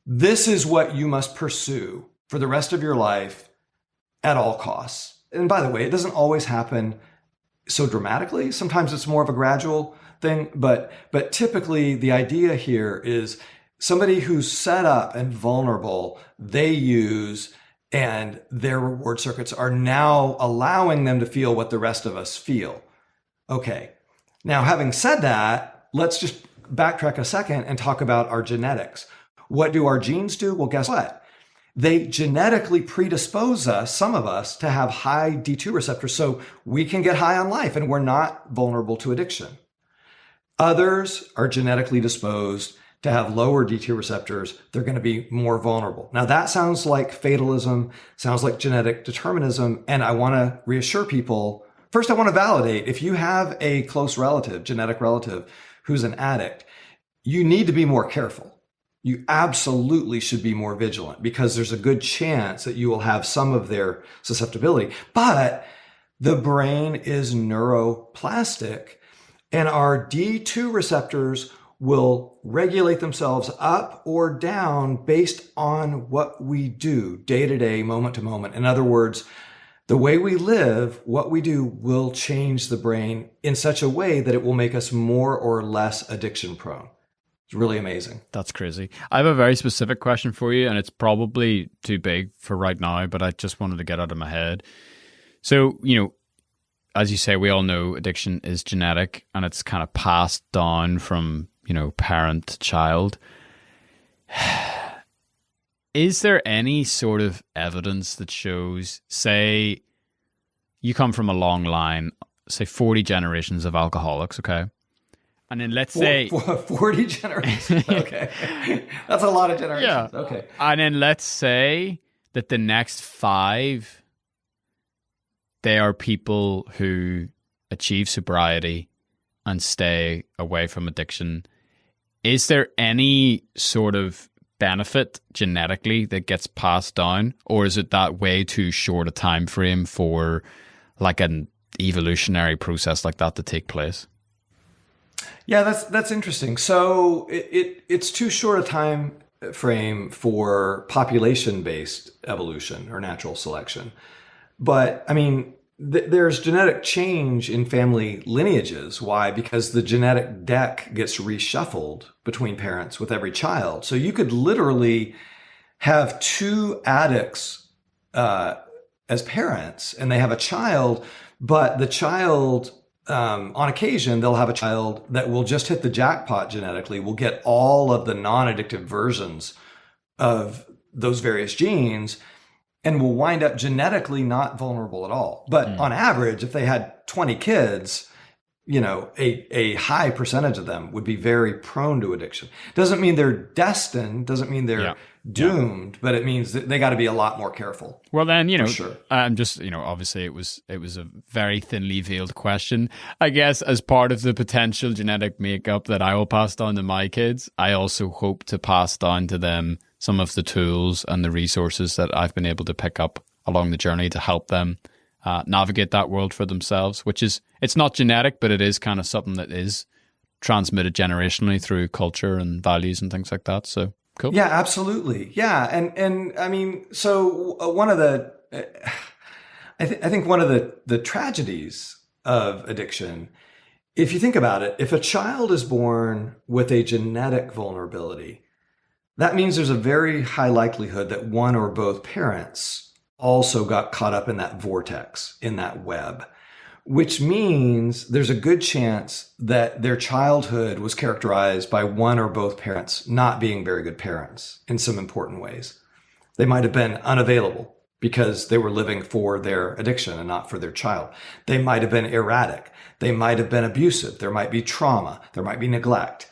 B: This is what you must pursue for the rest of your life at all costs. And by the way, it doesn't always happen so dramatically. Sometimes it's more of a gradual thing, but typically the idea here is somebody who's set up and vulnerable, they use, and their reward circuits are now allowing them to feel what the rest of us feel. Okay. Now, having said that, let's just backtrack a second and talk about our genetics. What do our genes do? Well, guess what? They genetically predispose us, some of us, to have high D2 receptors so we can get high on life and we're not vulnerable to addiction. Others are genetically disposed to have lower D2 receptors. They're going to be more vulnerable. Now, that sounds like fatalism, sounds like genetic determinism. And I want to reassure people. First, I want to validate, if you have a close relative, genetic relative, who's an addict, you need to be more careful. You absolutely should be more vigilant, because there's a good chance that you will have some of their susceptibility. But the brain is neuroplastic, and our D2 receptors will regulate themselves up or down based on what we do day to day, moment to moment. In other words, the way we live, what we do will change the brain in such a way that it will make us more or less addiction prone. It's really amazing.
A: That's crazy. I have a very specific question for you, and it's probably too big for right now, but I just wanted to get out of my head. So, as you say, we all know addiction is genetic, and it's kind of passed down from, parent to child. Is there any sort of evidence that shows, say, you come from a long line, say 40 generations of alcoholics, okay? And then let's say
B: 40 generations. Okay. That's a lot of generations. Yeah. Okay.
A: And then let's say that the next 5, they are people who achieve sobriety and stay away from addiction. Is there any sort of benefit genetically that gets passed down, or is it that way too short a time frame for like an evolutionary process like that to take place?
B: Yeah, that's interesting. So it's too short a time frame for population-based evolution or natural selection. But I mean, there's genetic change in family lineages. Why? Because the genetic deck gets reshuffled between parents with every child. So you could literally have 2 addicts as parents, and they have a child, but the child, on occasion, they'll have a child that will just hit the jackpot genetically, will get all of the non-addictive versions of those various genes. and will wind up genetically not vulnerable at all. But on average, if they had 20 kids, a high percentage of them would be very prone to addiction. Doesn't mean they're destined, doesn't mean they're doomed, but it means that they got to be a lot more careful.
A: Well, then,
B: sure.
A: I'm just, obviously it was a very thinly veiled question. I guess as part of the potential genetic makeup that I will pass down to my kids, I also hope to pass down to them some of the tools and the resources that I've been able to pick up along the journey to help them navigate that world for themselves, it's not genetic, but it is kind of something that is transmitted generationally through culture and values and things like that. So cool.
B: Yeah, absolutely. Yeah. And I mean, so one of the, I think one of the tragedies of addiction, if you think about it, if a child is born with a genetic vulnerability, that means there's a very high likelihood that one or both parents also got caught up in that vortex, in that web, which means there's a good chance that their childhood was characterized by one or both parents not being very good parents in some important ways. They might have been unavailable because they were living for their addiction and not for their child. They might have been erratic. They might have been abusive. There might be trauma. There might be neglect.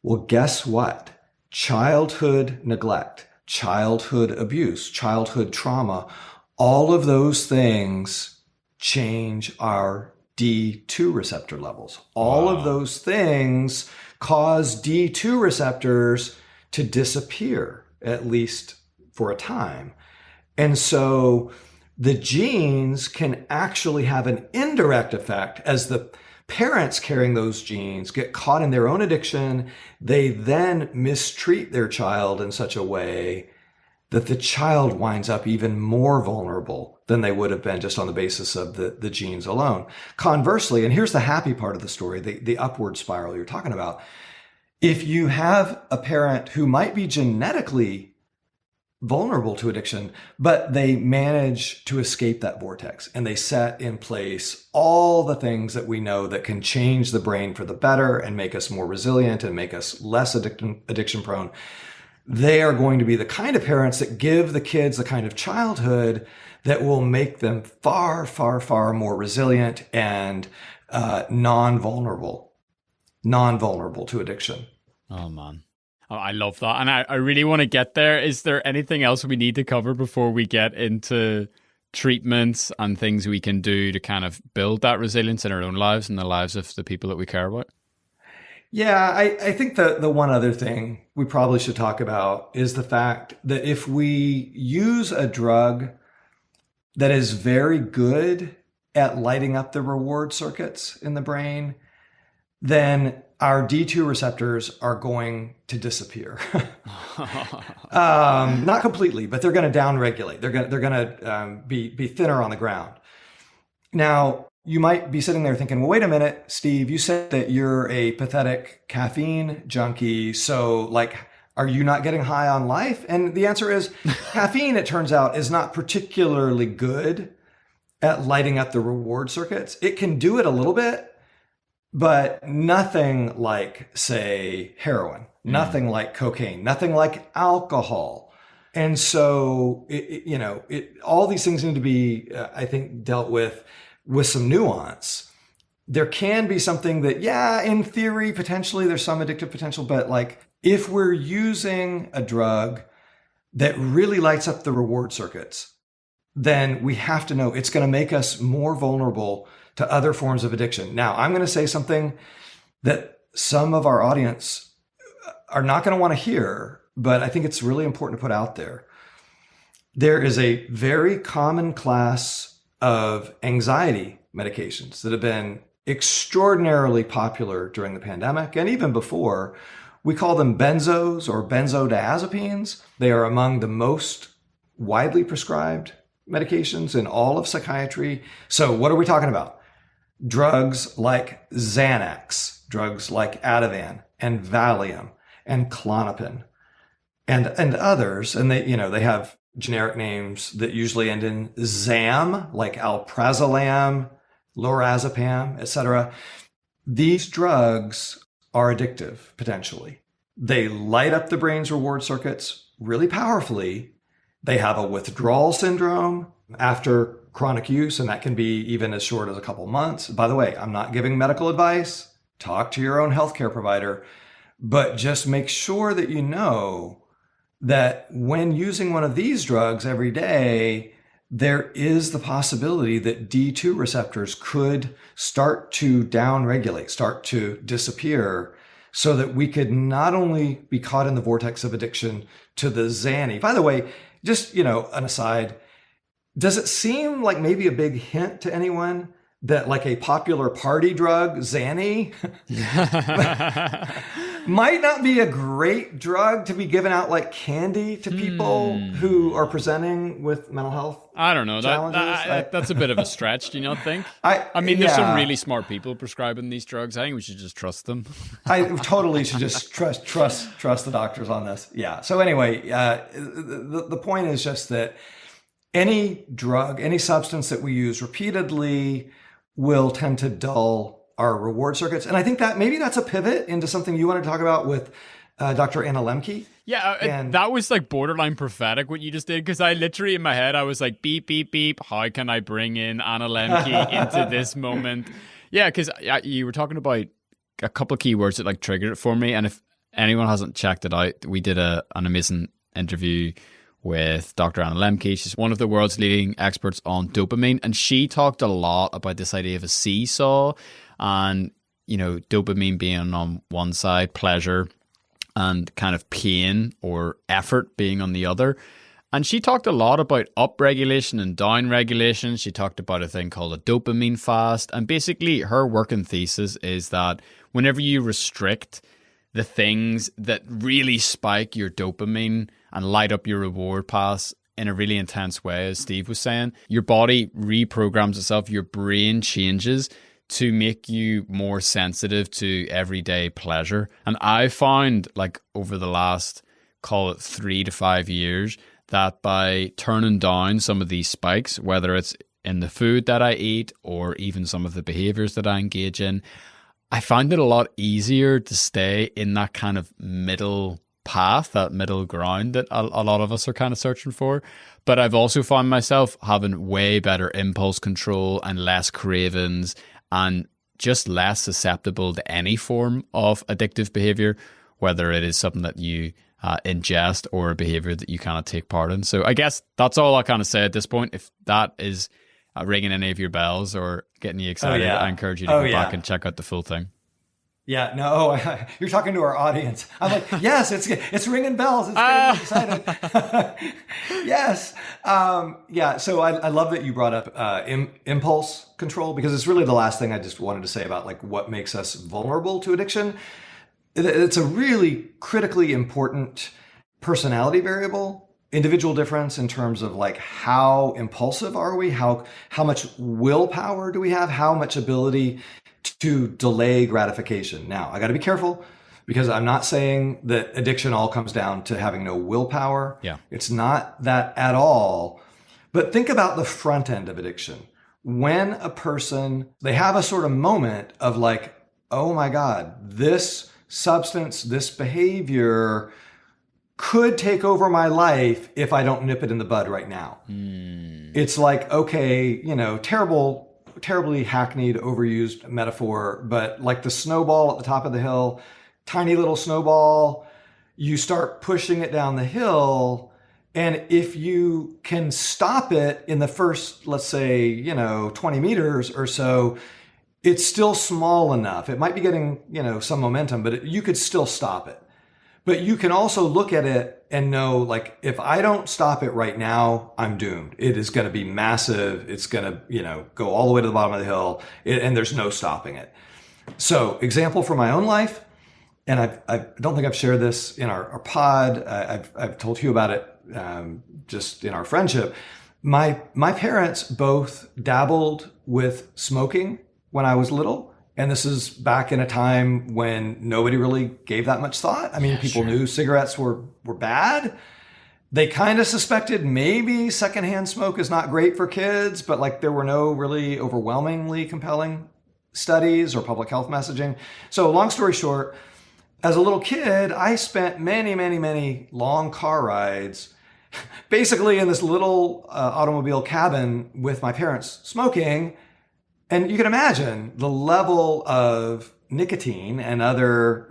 B: Well, guess what? Childhood neglect, childhood abuse, childhood trauma, all of those things change our D2 receptor levels. All of those things cause D2 receptors to disappear, at least for a time. And so the genes can actually have an indirect effect as the parents carrying those genes get caught in their own addiction. They then mistreat their child in such a way that the child winds up even more vulnerable than they would have been just on the basis of the genes alone. Conversely, and here's the happy part of the story, the upward spiral you're talking about. If you have a parent who might be genetically vulnerable to addiction, but they manage to escape that vortex and they set in place all the things that we know that can change the brain for the better and make us more resilient and make us less addiction prone, they are going to be the kind of parents that give the kids the kind of childhood that will make them far, far, far more resilient and non-vulnerable to addiction.
A: Oh, man. Oh, I love that. And I really want to get there. Is there anything else we need to cover before we get into treatments and things we can do to kind of build that resilience in our own lives and the lives of the people that we care about?
B: Yeah, I think the one other thing we probably should talk about is the fact that if we use a drug that is very good at lighting up the reward circuits in the brain, then our D2 receptors are going to disappear. Not completely, but they're going to downregulate. They're going to be thinner on the ground. Now, you might be sitting there thinking, well, wait a minute, Steve, you said that you're a pathetic caffeine junkie. So like, are you not getting high on life? And the answer is caffeine, it turns out, is not particularly good at lighting up the reward circuits. It can do it a little bit, but nothing like, say, heroin, nothing like cocaine, nothing like alcohol. And so, all these things need to be, I think, dealt with some nuance. There can be something that, yeah, in theory, potentially there's some addictive potential, but like if we're using a drug that really lights up the reward circuits, then we have to know it's going to make us more vulnerable to other forms of addiction. Now, I'm going to say something that some of our audience are not going to want to hear, but I think it's really important to put out there. There is a very common class of anxiety medications that have been extraordinarily popular during the pandemic and even before. We call them benzos or benzodiazepines. They are among the most widely prescribed medications in all of psychiatry. So what are we talking about? Drugs like Xanax, drugs like Ativan and Valium and Klonopin and others. And they have generic names that usually end in ZAM, like alprazolam, lorazepam, etc. These drugs are addictive, potentially. They light up the brain's reward circuits really powerfully, They have a withdrawal syndrome after chronic use, and that can be even as short as a couple months. By the way, I'm not giving medical advice. Talk to your own healthcare provider, but just make sure that you know that when using one of these drugs every day, there is the possibility that D2 receptors could start to downregulate, start to disappear, so that we could not only be caught in the vortex of addiction to the Xanny. By the way, just, an aside, does it seem like maybe a big hint to anyone that like a popular party drug, Xanny, might not be a great drug to be given out like candy to people who are presenting with mental health?
A: I don't know. That's a bit of a stretch, do you not think? I mean, there's some really smart people prescribing these drugs. I think we should just trust them.
B: I totally should just trust the doctors on this. Yeah. So anyway, the point is just that any drug, any substance that we use repeatedly will tend to dull our reward circuits. And I think that maybe that's a pivot into something you want to talk about with Dr. Anna Lemke.
A: Yeah, and that was like borderline prophetic what you just did, because I literally in my head, I was like, beep, beep, beep. How can I bring in Anna Lemke into this moment? Yeah, because you were talking about a couple of keywords that like triggered it for me. And if anyone hasn't checked it out, we did an amazing interview with Dr. Anna Lemke. She's one of the world's leading experts on dopamine. And she talked a lot about this idea of a seesaw and, dopamine being on one side, pleasure, and kind of pain or effort being on the other. And she talked a lot about upregulation and downregulation. She talked about a thing called a dopamine fast. And basically her working thesis is that whenever you restrict the things that really spike your dopamine and light up your reward paths in a really intense way, as Steve was saying, your body reprograms itself, your brain changes to make you more sensitive to everyday pleasure. And I found, like, over the last, call it 3 to 5 years, that by turning down some of these spikes, whether it's in the food that I eat or even some of the behaviors that I engage in, I find it a lot easier to stay in that kind of middle path, that middle ground that a lot of us are kind of searching for. But I've also found myself having way better impulse control and less cravings and just less susceptible to any form of addictive behavior, whether it is something that you ingest or a behavior that you kind of take part in. So I guess that's all I kind of say at this point. If that is ringing any of your bells or getting you excited, I encourage you to go back and check out the full thing.
B: Yeah, no, you're talking to our audience. I'm like, yes, it's ringing bells. It's getting me excited. Yes. So I love that you brought up impulse control, because it's really the last thing I just wanted to say about like what makes us vulnerable to addiction. It's a really critically important personality variable. Individual difference in terms of like how impulsive are we, how much willpower do we have, how much ability to delay gratification. Now, I got to be careful, because I'm not saying that addiction all comes down to having no willpower.
A: Yeah.
B: It's not that at all. But think about the front end of addiction. When a person, they have a sort of moment of like, oh my God, this substance, this behavior could take over my life if I don't nip it in the bud right now. It's like, okay, terribly hackneyed, overused metaphor, but like the snowball at the top of the hill, tiny little snowball, you start pushing it down the hill. And if you can stop it in the first, let's say, 20 meters or so, it's still small enough. It might be getting, some momentum, but you could still stop it. But you can also look at it and know, like, if I don't stop it right now, I'm doomed. It is going to be massive. It's going to, go all the way to the bottom of the hill, and there's no stopping it. So, example from my own life, and I don't think I've shared this in our pod. I've told you about it just in our friendship. My parents both dabbled with smoking when I was little. And this is back in a time when nobody really gave that much thought. I mean, people knew cigarettes were bad. They kind of suspected maybe secondhand smoke is not great for kids, but like there were no really overwhelmingly compelling studies or public health messaging. So long story short, as a little kid, I spent many, many, many long car rides basically in this little automobile cabin with my parents smoking. And you can imagine the level of nicotine and other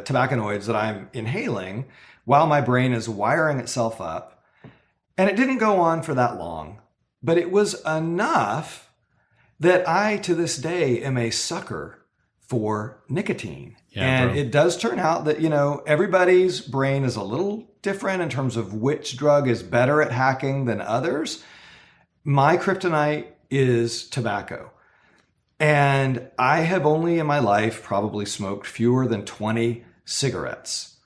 B: tobaccanoids that I'm inhaling while my brain is wiring itself up. And it didn't go on for that long, but it was enough that I, to this day, am a sucker for nicotine. Yeah, and it does turn out that, everybody's brain is a little different in terms of which drug is better at hacking than others. My kryptonite is tobacco. And I have only in my life probably smoked fewer than 20 cigarettes.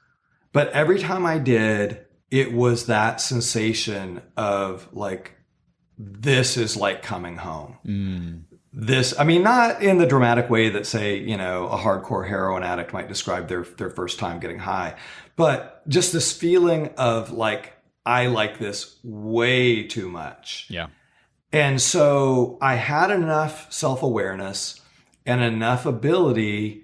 B: But every time I did, it was that sensation of like, this is like coming home. Not in the dramatic way that, say, a hardcore heroin addict might describe their first time getting high, but just this feeling of like, I like this way too much.
A: Yeah.
B: And so I had enough self-awareness and enough ability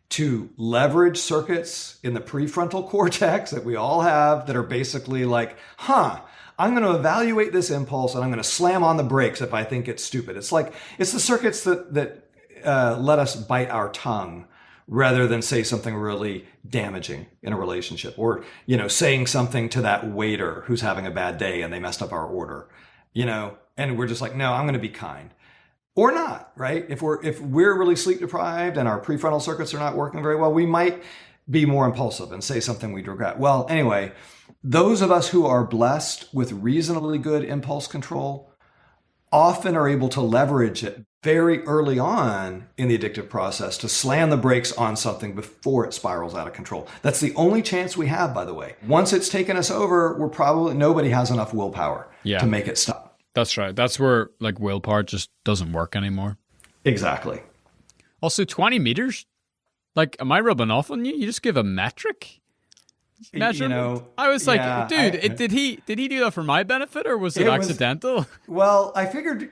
B: to leverage circuits in the prefrontal cortex that we all have that are basically like, I'm going to evaluate this impulse and I'm going to slam on the brakes if I think it's stupid. It's the circuits that let us bite our tongue rather than say something really damaging in a relationship, or, saying something to that waiter who's having a bad day and they messed up our order, and we're just like, no, I'm going to be kind. Or not, right? If we're really sleep deprived and our prefrontal circuits are not working very well, we might be more impulsive and say something we'd regret. Well, anyway, those of us who are blessed with reasonably good impulse control often are able to leverage it very early on in the addictive process to slam the brakes on something before it spirals out of control. That's the only chance we have, by the way. Once it's taken us over, nobody has enough willpower to make it stop.
A: That's right. That's where like willpower just doesn't work anymore.
B: Exactly.
A: Also, 20 meters? Like, am I rubbing off on you? You just give a metric measurement? I was like, did he do that for my benefit, or was it accidental?
B: Well, I figured,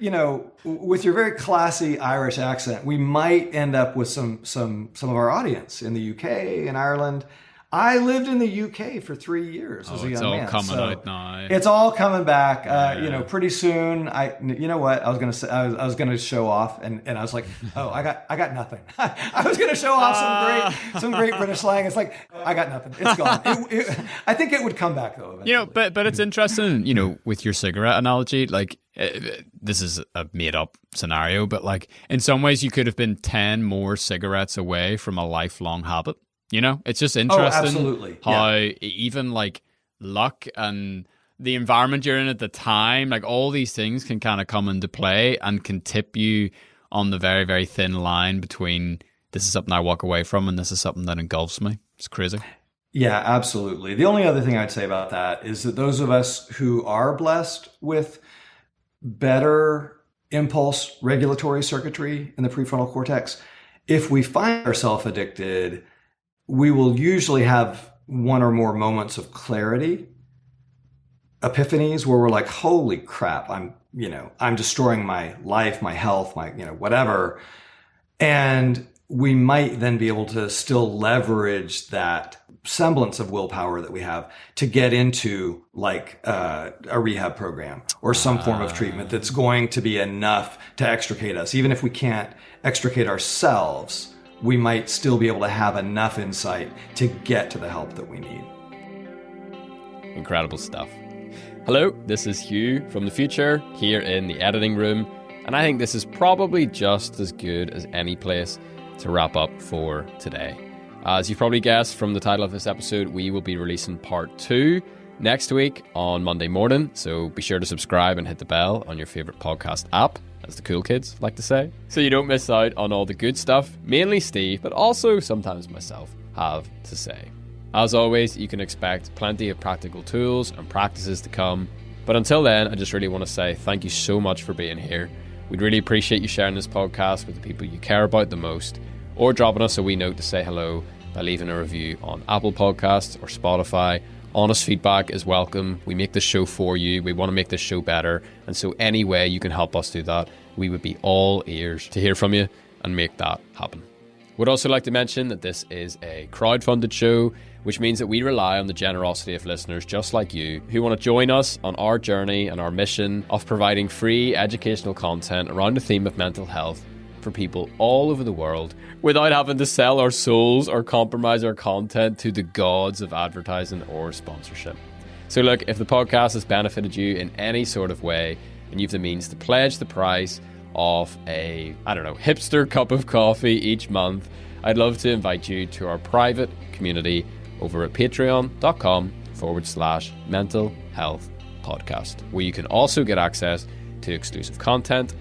B: with your very classy Irish accent, we might end up with some of our audience in the UK and Ireland. I lived in the UK for 3 years as a young man.
A: It's all coming out now.
B: It's all coming back. Pretty soon. I was gonna show off, and I was like, oh, I got nothing. I was gonna show off some great British slang. It's like, I got nothing. It's gone. I think it would come back though. Eventually.
A: But it's interesting. With your cigarette analogy, like this is a made up scenario, but like in some ways you could have been 10 more cigarettes away from a lifelong habit. It's just interesting how even like luck and the environment you're in at the time, like all these things can kind of come into play and can tip you on the very, very thin line between this is something I walk away from and this is something that engulfs me. It's crazy.
B: Yeah, absolutely. The only other thing I'd say about that is that those of us who are blessed with better impulse regulatory circuitry in the prefrontal cortex, if we find ourselves addicted, we will usually have one or more moments of clarity, epiphanies, where we're like, holy crap, I'm destroying my life, my health, my, whatever. And we might then be able to still leverage that semblance of willpower that we have to get into like a rehab program or some form of treatment that's going to be enough to extricate us. Even if we can't extricate ourselves, we might still be able to have enough insight to get to the help that we need.
A: Incredible stuff. Hello, this is Hugh from the future here in the editing room, and I think this is probably just as good as any place to wrap up for today. As you've probably guessed from the title of this episode, we will be releasing part 2 next week on Monday morning, so be sure to subscribe and hit the bell on your favorite podcast app, as the cool kids like to say, so you don't miss out on all the good stuff mainly Steve, but also sometimes myself, have to say. As always, you can expect plenty of practical tools and practices to come, but until then, I just really want to say thank you so much for being here. We'd really appreciate you sharing this podcast with the people you care about the most, or dropping us a wee note to say hello by leaving a review on Apple Podcasts or Spotify. Honest feedback is welcome. We make this show for you. We want to make this show better. And so any way you can help us do that, we would be all ears to hear from you and make that happen.
C: Would also like to mention that this is a crowdfunded show, which means that we rely on the generosity of listeners just like you who want to join us on our journey and our mission of providing free educational content around the theme of mental health for people all over the world without having to sell our souls or compromise our content to the gods of advertising or sponsorship. So look, if the podcast has benefited you in any sort of way and you've the means to pledge the price of a, hipster cup of coffee each month, I'd love to invite you to our private community over at patreon.com/mental health podcast, where you can also get access to exclusive content,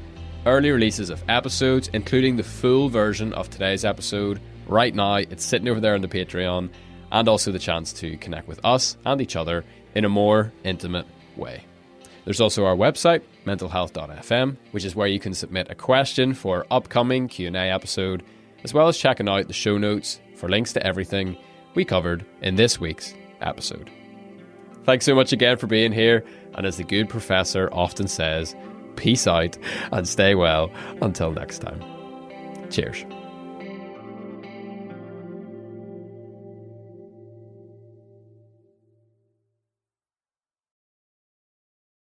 C: early releases of episodes, including the full version of today's episode. Right now, it's sitting over there on the Patreon, and also the chance to connect with us and each other in a more intimate way. There's also our website, mentalhealth.fm, which is where you can submit a question for our upcoming Q&A episode, as well as checking out the show notes for links to everything we covered in this week's episode. Thanks so much again for being here, and as the good professor often says, peace out and stay well until next time. Cheers.